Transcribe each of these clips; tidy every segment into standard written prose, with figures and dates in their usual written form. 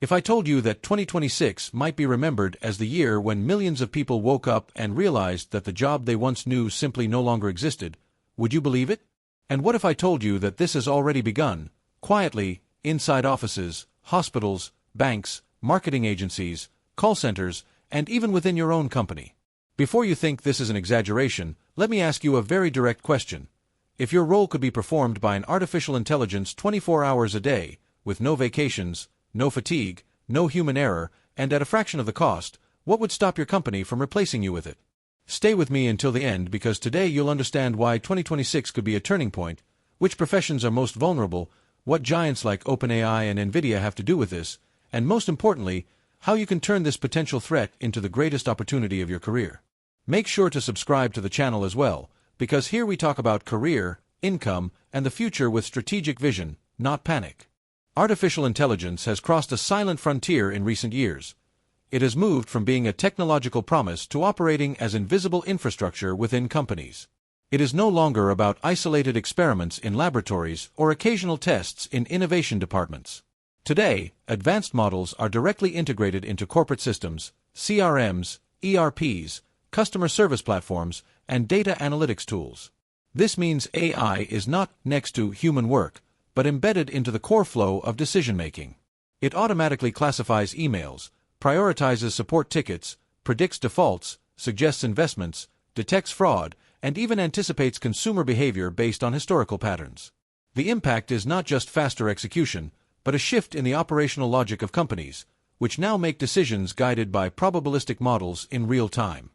If I told you that 2026 might be remembered as the year when millions of people woke up and realized that the job they once knew simply no longer existed, would you believe it? And what if I told you that this has already begun, quietly, inside offices, hospitals, banks, marketing agencies, call centers, and even within your own company? Before you think this is an exaggeration, let me ask you a very direct question. If your role could be performed by an artificial intelligence 24 hours a day, with no vacations, no fatigue, no human error, and at a fraction of the cost, what would stop your company from replacing you with it? Stay with me until the end because today you'll understand why 2026 could be a turning point, which professions are most vulnerable, what giants like OpenAI and NVIDIA have to do with this, and most importantly, how you can turn this potential threat into the greatest opportunity of your career. Make sure to subscribe to the channel as well, because here we talk about career, income, and the future with strategic vision, not panic. Artificial intelligence has crossed a silent frontier in recent years. It has moved from being a technological promise to operating as invisible infrastructure within companies. It is no longer about isolated experiments in laboratories or occasional tests in innovation departments. Today, advanced models are directly integrated into corporate systems, CRMs, ERPs, customer service platforms, and data analytics tools. This means AI is not next to human work, but embedded into the core flow of decision-making. It automatically classifies emails, prioritizes support tickets, predicts defaults, suggests investments, detects fraud, and even anticipates consumer behavior based on historical patterns. The impact is not just faster execution, but a shift in the operational logic of companies, which now make decisions guided by probabilistic models in real time.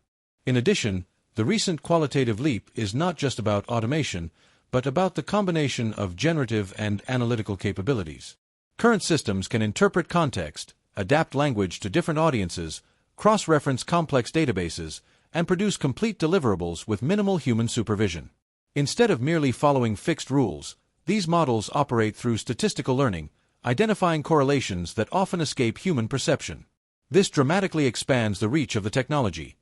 In addition, the recent qualitative leap is not just about automation, but about the combination of generative and analytical capabilities. Current systems can interpret context, adapt language to different audiences, cross-reference complex databases, and produce complete deliverables with minimal human supervision. Instead of merely following fixed rules, these models operate through statistical learning, identifying correlations that often escape human perception. This dramatically expands the reach of the technology.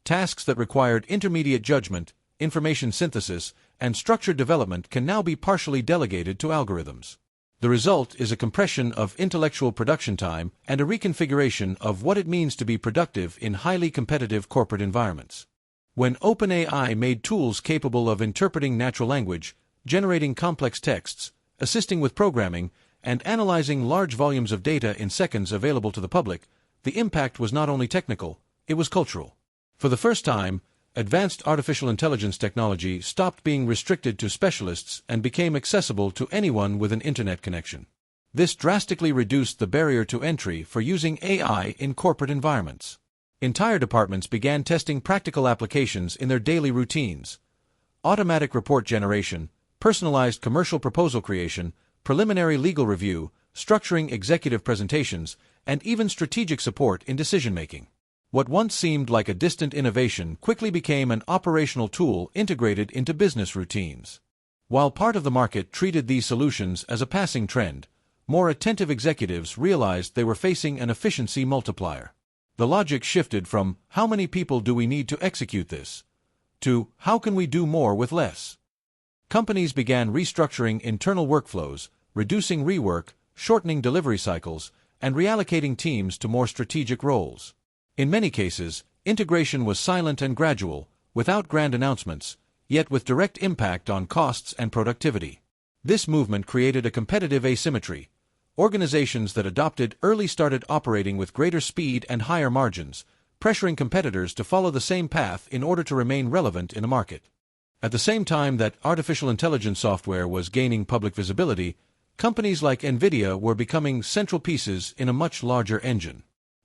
Tasks that required intermediate judgment, information synthesis, and structured development can now be partially delegated to algorithms. The result is a compression of intellectual production time and a reconfiguration of what it means to be productive in highly competitive corporate environments. When OpenAI made tools capable of interpreting natural language, generating complex texts, assisting with programming, and analyzing large volumes of data in seconds available to the public, the impact was not only technical, it was cultural. For the first time, advanced artificial intelligence technology stopped being restricted to specialists and became accessible to anyone with an internet connection. This drastically reduced the barrier to entry for using AI in corporate environments. Entire departments began testing practical applications in their daily routines. Automatic report generation, personalized commercial proposal creation, preliminary legal review, structuring executive presentations, and even strategic support in decision-making. What once seemed like a distant innovation quickly became an operational tool integrated into business routines. While part of the market treated these solutions as a passing trend, more attentive executives realized they were facing an efficiency multiplier. The logic shifted from, how many people do we need to execute this, to, how can we do more with less? Companies began restructuring internal workflows, reducing rework, shortening delivery cycles, and reallocating teams to more strategic roles. In many cases, integration was silent and gradual, without grand announcements, yet with direct impact on costs and productivity. This movement created a competitive asymmetry. Organizations that adopted early started operating with greater speed and higher margins, pressuring competitors to follow the same path in order to remain relevant in a market. At the same time that artificial intelligence software was gaining public visibility, companies like NVIDIA were becoming central pieces in a much larger engine.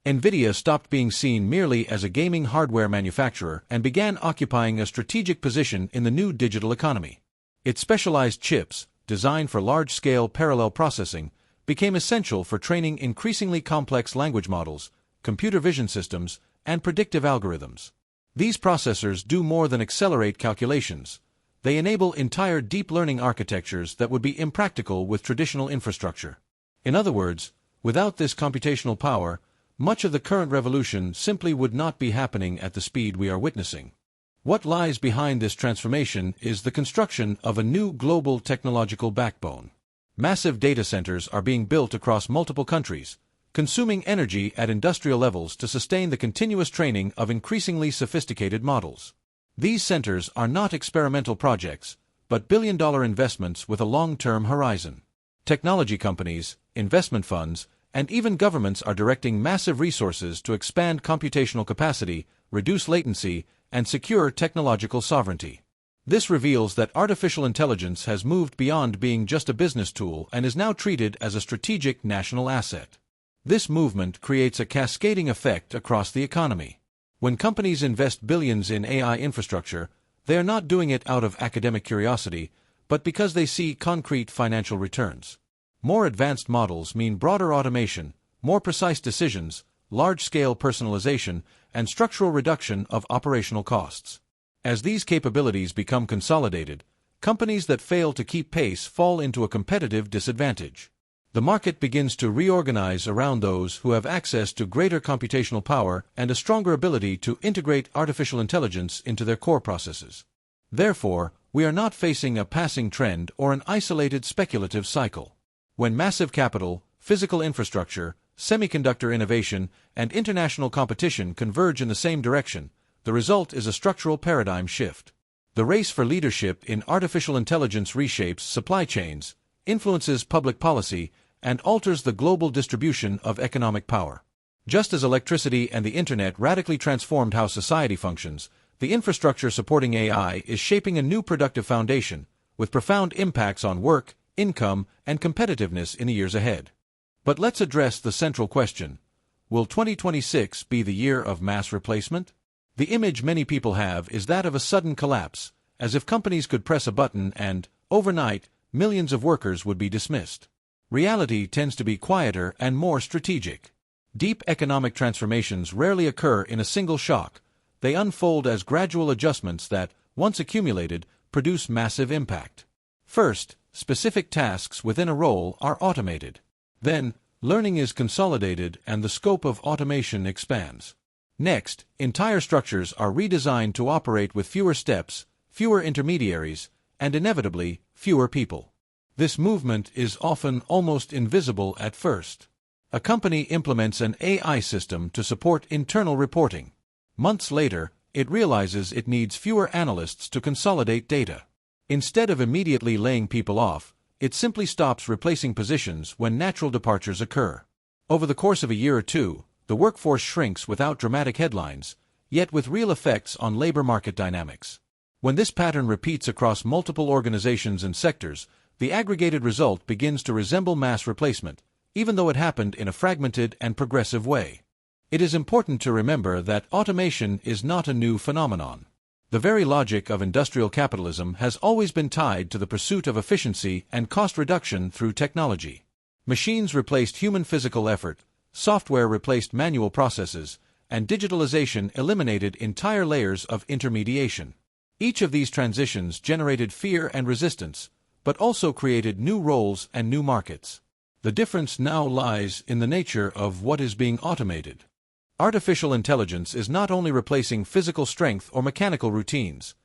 NVIDIA stopped being seen merely as a gaming hardware manufacturer and began occupying a strategic position in the new digital economy. Its specialized chips, designed for large-scale parallel processing, became essential for training increasingly complex language models, computer vision systems, and predictive algorithms. These processors do more than accelerate calculations. They enable entire deep learning architectures that would be impractical with traditional infrastructure. In other words, without this computational power, much of the current revolution simply would not be happening at the speed we are witnessing. What lies behind this transformation is the construction of a new global technological backbone. Massive data centers are being built across multiple countries, consuming energy at industrial levels to sustain the continuous training of increasingly sophisticated models. These centers are not experimental projects, but billion-dollar investments with a long-term horizon. Technology companies, investment funds, and even governments are directing massive resources to expand computational capacity, reduce latency, and secure technological sovereignty. This reveals that artificial intelligence has moved beyond being just a business tool and is now treated as a strategic national asset. This movement creates a cascading effect across the economy. When companies invest billions in AI infrastructure, they are not doing it out of academic curiosity, but because they see concrete financial returns. More advanced models mean broader automation, more precise decisions, large-scale personalization, and structural reduction of operational costs. As these capabilities become consolidated, companies that fail to keep pace fall into a competitive disadvantage. The market begins to reorganize around those who have access to greater computational power and a stronger ability to integrate artificial intelligence into their core processes. Therefore, we are not facing a passing trend or an isolated speculative cycle. When massive capital, physical infrastructure, semiconductor innovation, and international competition converge in the same direction, the result is a structural paradigm shift. The race for leadership in artificial intelligence reshapes supply chains, influences public policy, and alters the global distribution of economic power. Just as electricity and the internet radically transformed how society functions, the infrastructure supporting AI is shaping a new productive foundation, with profound impacts on work, income, and competitiveness in the years ahead. But let's address the central question: will 2026 be the year of mass replacement? The image many people have is that of a sudden collapse, as if companies could press a button and, overnight, millions of workers would be dismissed. Reality tends to be quieter and more strategic. Deep economic transformations rarely occur in a single shock. They unfold as gradual adjustments that, once accumulated, produce massive impact. First, specific tasks within a role are automated. Then, learning is consolidated and the scope of automation expands. Next, entire structures are redesigned to operate with fewer steps, fewer intermediaries, and inevitably, fewer people. This movement is often almost invisible at first. A company implements an AI system to support internal reporting. Months later, it realizes it needs fewer analysts to consolidate data. Instead of immediately laying people off, it simply stops replacing positions when natural departures occur. Over the course of a year or two, the workforce shrinks without dramatic headlines, yet with real effects on labor market dynamics. When this pattern repeats across multiple organizations and sectors, the aggregated result begins to resemble mass replacement, even though it happened in a fragmented and progressive way. It is important to remember that automation is not a new phenomenon. The very logic of industrial capitalism has always been tied to the pursuit of efficiency and cost reduction through technology. Machines replaced human physical effort, software replaced manual processes, and digitalization eliminated entire layers of intermediation. Each of these transitions generated fear and resistance, but also created new roles and new markets. The difference now lies in the nature of what is being automated. Artificial intelligence is not only replacing physical strength or mechanical routines.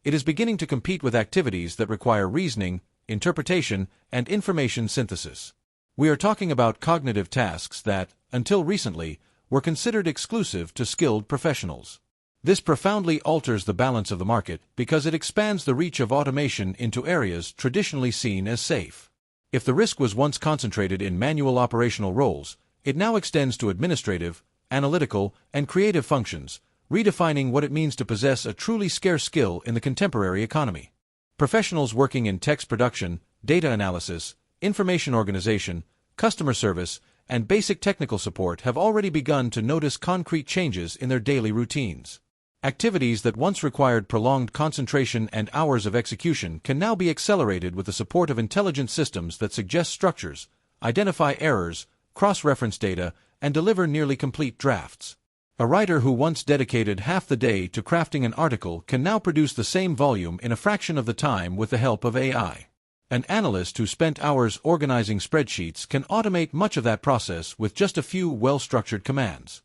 It is beginning to compete with activities that require reasoning, interpretation, and information synthesis. We are talking about cognitive tasks that, until recently, were considered exclusive to skilled professionals. This profoundly alters the balance of the market because it expands the reach of automation into areas traditionally seen as safe. If the risk was once concentrated in manual operational roles, it now extends to administrative, analytical, and creative functions, redefining what it means to possess a truly scarce skill in the contemporary economy. Professionals working in text production, data analysis, information organization, customer service, and basic technical support have already begun to notice concrete changes in their daily routines. Activities that once required prolonged concentration and hours of execution can now be accelerated with the support of intelligent systems that suggest structures, identify errors, cross-reference data, and deliver nearly complete drafts. A writer who once dedicated half the day to crafting an article can now produce the same volume in a fraction of the time with the help of AI. An analyst who spent hours organizing spreadsheets can automate much of that process with just a few well-structured commands.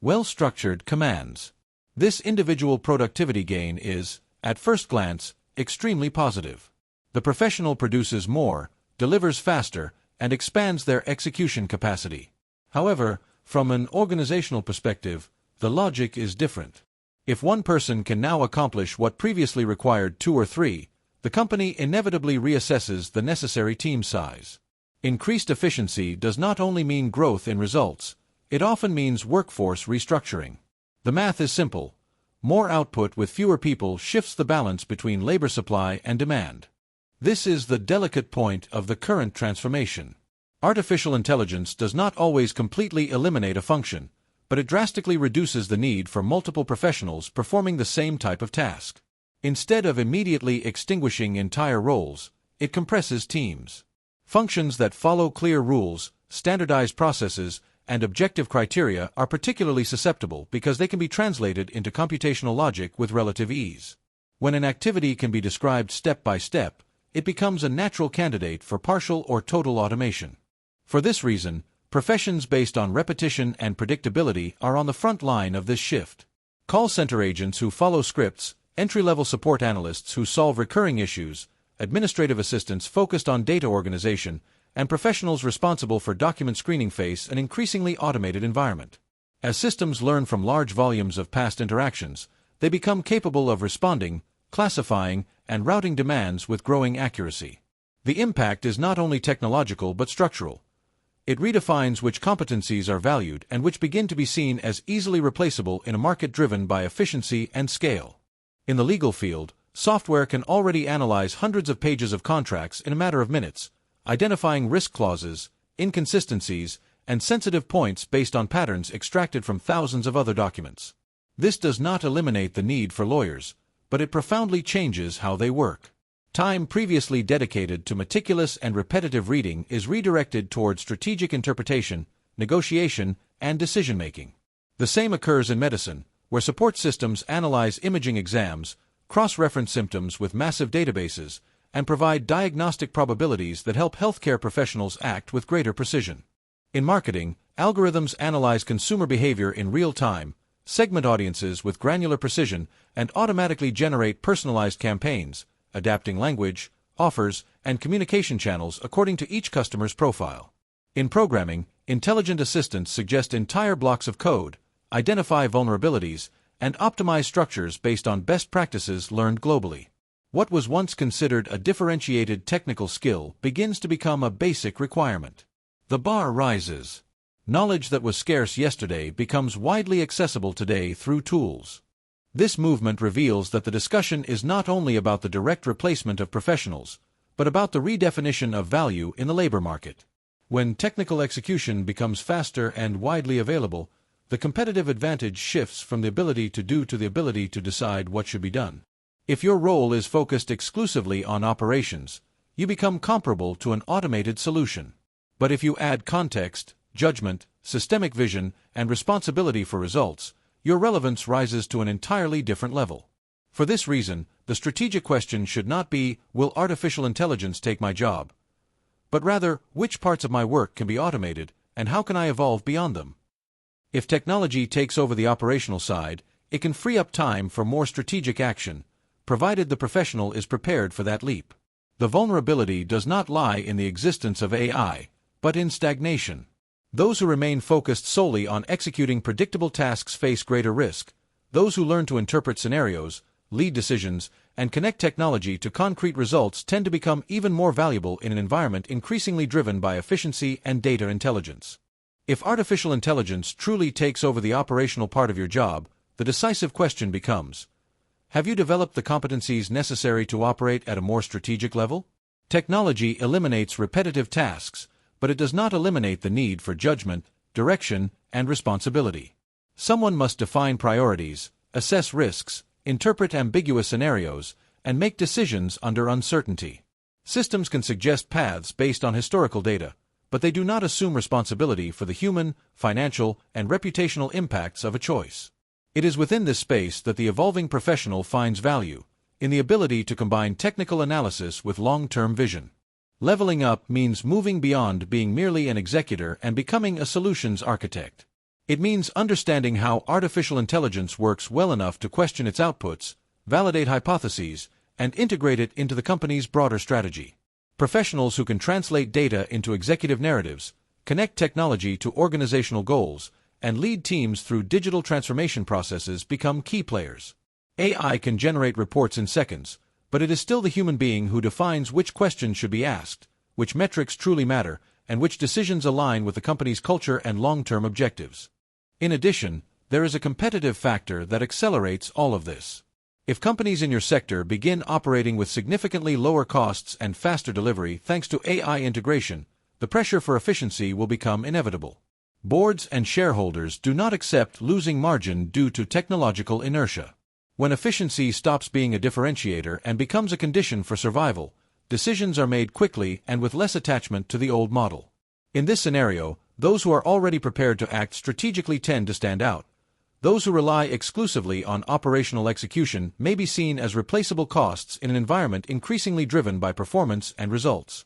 Well-structured commands. This individual productivity gain is, at first glance, extremely positive. The professional produces more, delivers faster, and expands their execution capacity. However, from an organizational perspective, the logic is different. If one person can now accomplish what previously required two or three, the company inevitably reassesses the necessary team size. Increased efficiency does not only mean growth in results, it often means workforce restructuring. The math is simple. More output with fewer people shifts the balance between labor supply and demand. This is the delicate point of the current transformation. Artificial intelligence does not always completely eliminate a function, but it drastically reduces the need for multiple professionals performing the same type of task. Instead of immediately extinguishing entire roles, it compresses teams. Functions that follow clear rules, standardized processes, and objective criteria are particularly susceptible because they can be translated into computational logic with relative ease. When an activity can be described step by step, it becomes a natural candidate for partial or total automation. For this reason, professions based on repetition and predictability are on the front line of this shift. Call center agents who follow scripts, entry-level support analysts who solve recurring issues, administrative assistants focused on data organization, and professionals responsible for document screening face an increasingly automated environment. As systems learn from large volumes of past interactions, they become capable of responding, classifying, and routing demands with growing accuracy. The impact is not only technological but structural. It redefines which competencies are valued and which begin to be seen as easily replaceable in a market driven by efficiency and scale. In the legal field, software can already analyze hundreds of pages of contracts in a matter of minutes, identifying risk clauses, inconsistencies, and sensitive points based on patterns extracted from thousands of other documents. This does not eliminate the need for lawyers, but it profoundly changes how they work. Time previously dedicated to meticulous and repetitive reading is redirected toward strategic interpretation, negotiation, and decision-making. The same occurs in medicine, where support systems analyze imaging exams, cross-reference symptoms with massive databases, and provide diagnostic probabilities that help healthcare professionals act with greater precision. In marketing, algorithms analyze consumer behavior in real time, segment audiences with granular precision, and automatically generate personalized campaigns, adapting language, offers, and communication channels according to each customer's profile. In programming, intelligent assistants suggest entire blocks of code, identify vulnerabilities, and optimize structures based on best practices learned globally. What was once considered a differentiated technical skill begins to become a basic requirement. The bar rises. Knowledge that was scarce yesterday becomes widely accessible today through tools. This movement reveals that the discussion is not only about the direct replacement of professionals, but about the redefinition of value in the labor market. When technical execution becomes faster and widely available, the competitive advantage shifts from the ability to do to the ability to decide what should be done. If your role is focused exclusively on operations, you become comparable to an automated solution. But if you add context, judgment, systemic vision, and responsibility for results, your relevance rises to an entirely different level. For this reason, the strategic question should not be, will artificial intelligence take my job? But rather, which parts of my work can be automated, and how can I evolve beyond them? If technology takes over the operational side, it can free up time for more strategic action, provided the professional is prepared for that leap. The vulnerability does not lie in the existence of AI, but in stagnation. Those who remain focused solely on executing predictable tasks face greater risk. Those who learn to interpret scenarios, lead decisions, and connect technology to concrete results tend to become even more valuable in an environment increasingly driven by efficiency and data intelligence. If artificial intelligence truly takes over the operational part of your job, the decisive question becomes, have you developed the competencies necessary to operate at a more strategic level? Technology eliminates repetitive tasks, but it does not eliminate the need for judgment, direction, and responsibility. Someone must define priorities, assess risks, interpret ambiguous scenarios, and make decisions under uncertainty. Systems can suggest paths based on historical data, but they do not assume responsibility for the human, financial, and reputational impacts of a choice. It is within this space that the evolving professional finds value, in the ability to combine technical analysis with long-term vision. Leveling up means moving beyond being merely an executor and becoming a solutions architect. It means understanding how artificial intelligence works well enough to question its outputs, validate hypotheses, and integrate it into the company's broader strategy. Professionals who can translate data into executive narratives, connect technology to organizational goals, and lead teams through digital transformation processes become key players. AI can generate reports in seconds, but it is still the human being who defines which questions should be asked, which metrics truly matter, and which decisions align with the company's culture and long-term objectives. In addition, there is a competitive factor that accelerates all of this. If companies in your sector begin operating with significantly lower costs and faster delivery thanks to AI integration, the pressure for efficiency will become inevitable. Boards and shareholders do not accept losing margin due to technological inertia. When efficiency stops being a differentiator and becomes a condition for survival, decisions are made quickly and with less attachment to the old model. In this scenario, those who are already prepared to act strategically tend to stand out. Those who rely exclusively on operational execution may be seen as replaceable costs in an environment increasingly driven by performance and results.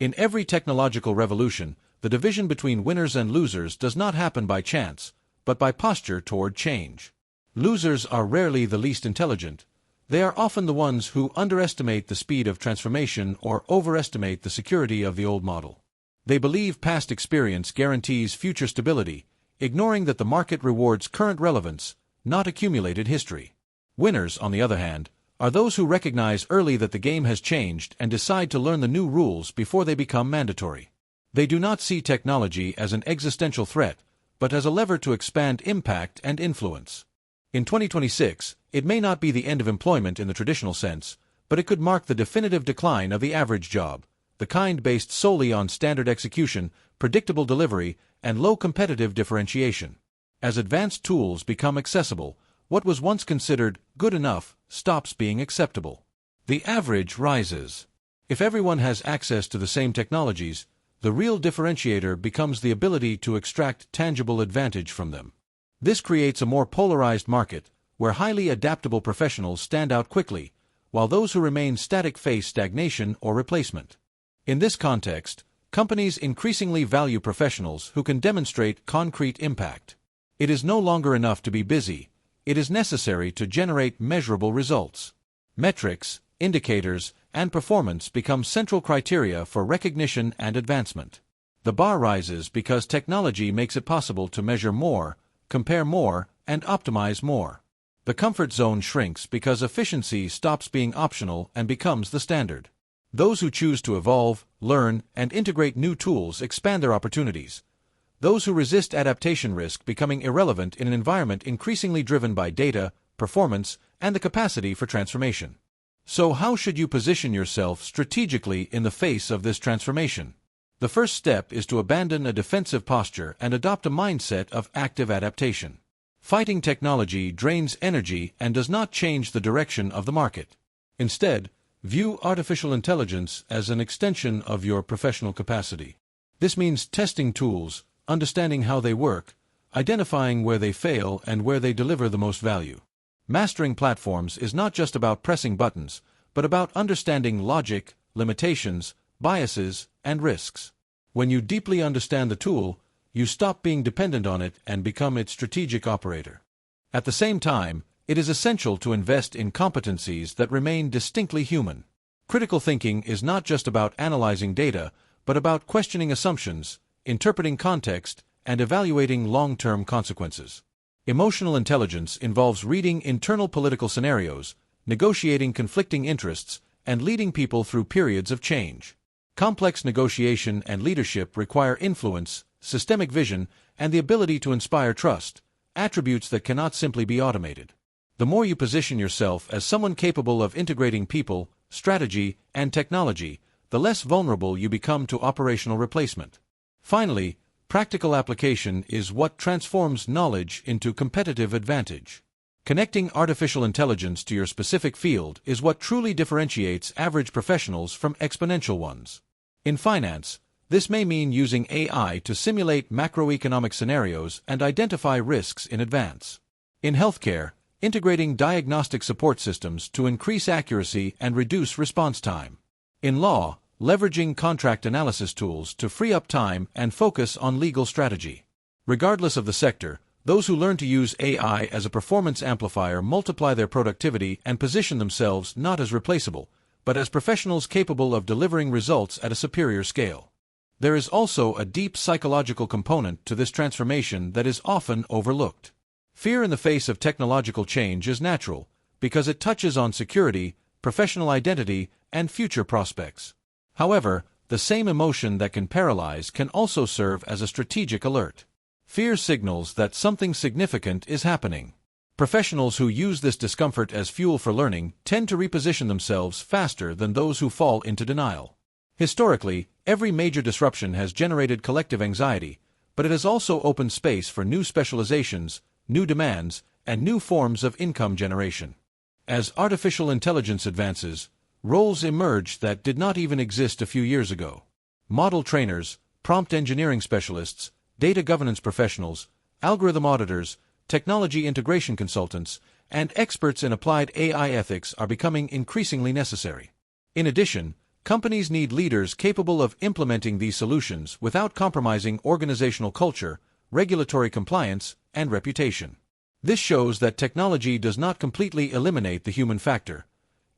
In every technological revolution, the division between winners and losers does not happen by chance, but by posture toward change. Losers are rarely the least intelligent. They are often the ones who underestimate the speed of transformation or overestimate the security of the old model. They believe past experience guarantees future stability, ignoring that the market rewards current relevance, not accumulated history. Winners, on the other hand, are those who recognize early that the game has changed and decide to learn the new rules before they become mandatory. They do not see technology as an existential threat, but as a lever to expand impact and influence. In 2026, it may not be the end of employment in the traditional sense, but it could mark the definitive decline of the average job, the kind based solely on standard execution, predictable delivery, and low competitive differentiation. As advanced tools become accessible, what was once considered good enough stops being acceptable. The average rises. If everyone has access to the same technologies, the real differentiator becomes the ability to extract tangible advantage from them. This creates a more polarized market, where highly adaptable professionals stand out quickly, while those who remain static face stagnation or replacement. In this context, companies increasingly value professionals who can demonstrate concrete impact. It is no longer enough to be busy. It is necessary to generate measurable results. Metrics, indicators, and performance become central criteria for recognition and advancement. The bar rises because technology makes it possible to measure more, compare more, and optimize more. The comfort zone shrinks because efficiency stops being optional and becomes the standard. Those who choose to evolve, learn, and integrate new tools expand their opportunities. Those who resist adaptation risk becoming irrelevant in an environment increasingly driven by data, performance, and the capacity for transformation. So how should you position yourself strategically in the face of this transformation? The first step is to abandon a defensive posture and adopt a mindset of active adaptation. Fighting technology drains energy and does not change the direction of the market. Instead, view artificial intelligence as an extension of your professional capacity. This means testing tools, understanding how they work, identifying where they fail and where they deliver the most value. Mastering platforms is not just about pressing buttons, but about understanding logic, limitations, biases, and risks. When you deeply understand the tool, you stop being dependent on it and become its strategic operator. At the same time, it is essential to invest in competencies that remain distinctly human. Critical thinking is not just about analyzing data, but about questioning assumptions, interpreting context, and evaluating long-term consequences. Emotional intelligence involves reading internal political scenarios, negotiating conflicting interests, and leading people through periods of change. Complex negotiation and leadership require influence, systemic vision, and the ability to inspire trust, attributes that cannot simply be automated. The more you position yourself as someone capable of integrating people, strategy, and technology, the less vulnerable you become to operational replacement. Finally, practical application is what transforms knowledge into competitive advantage. Connecting artificial intelligence to your specific field is what truly differentiates average professionals from exponential ones. In finance, this may mean using AI to simulate macroeconomic scenarios and identify risks in advance. In healthcare, integrating diagnostic support systems to increase accuracy and reduce response time. In law, leveraging contract analysis tools to free up time and focus on legal strategy. Regardless of the sector, those who learn to use AI as a performance amplifier multiply their productivity and position themselves not as replaceable, but as professionals capable of delivering results at a superior scale. There is also a deep psychological component to this transformation that is often overlooked. Fear in the face of technological change is natural, because it touches on security, professional identity, and future prospects. However, the same emotion that can paralyze can also serve as a strategic alert. Fear signals that something significant is happening. Professionals who use this discomfort as fuel for learning tend to reposition themselves faster than those who fall into denial. Historically, every major disruption has generated collective anxiety, but it has also opened space for new specializations, new demands, and new forms of income generation. As artificial intelligence advances, roles emerge that did not even exist a few years ago. Model trainers, prompt engineering specialists, data governance professionals, algorithm auditors, technology integration consultants, and experts in applied AI ethics are becoming increasingly necessary. In addition, companies need leaders capable of implementing these solutions without compromising organizational culture, regulatory compliance, and reputation. This shows that technology does not completely eliminate the human factor.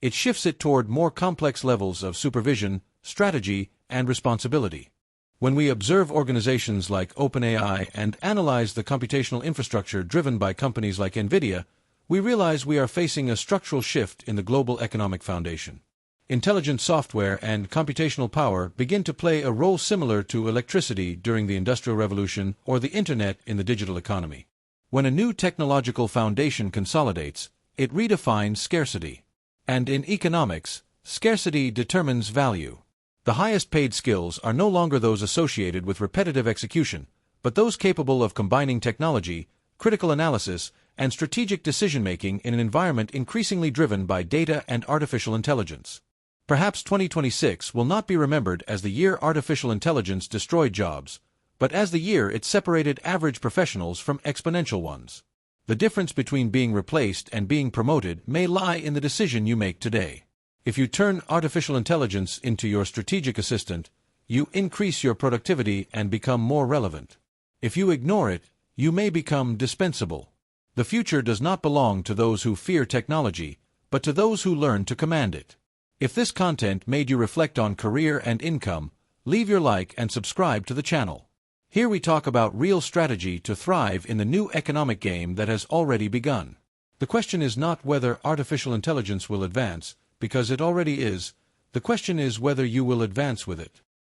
It shifts it toward more complex levels of supervision, strategy, and responsibility. When we observe organizations like OpenAI and analyze the computational infrastructure driven by companies like NVIDIA, we realize we are facing a structural shift in the global economic foundation. Intelligent software and computational power begin to play a role similar to electricity during the Industrial Revolution or the Internet in the digital economy. When a new technological foundation consolidates, it redefines scarcity. And in economics, scarcity determines value. The highest paid skills are no longer those associated with repetitive execution, but those capable of combining technology, critical analysis, and strategic decision-making in an environment increasingly driven by data and artificial intelligence. Perhaps 2026 will not be remembered as the year artificial intelligence destroyed jobs, but as the year it separated average professionals from exponential ones. The difference between being replaced and being promoted may lie in the decision you make today. If you turn artificial intelligence into your strategic assistant, you increase your productivity and become more relevant. If you ignore it, you may become dispensable. The future does not belong to those who fear technology, but to those who learn to command it. If this content made you reflect on career and income, leave your like and subscribe to the channel. Here we talk about real strategy to thrive in the new economic game that has already begun. The question is not whether artificial intelligence will advance, because it already is. The question is whether you will advance with it.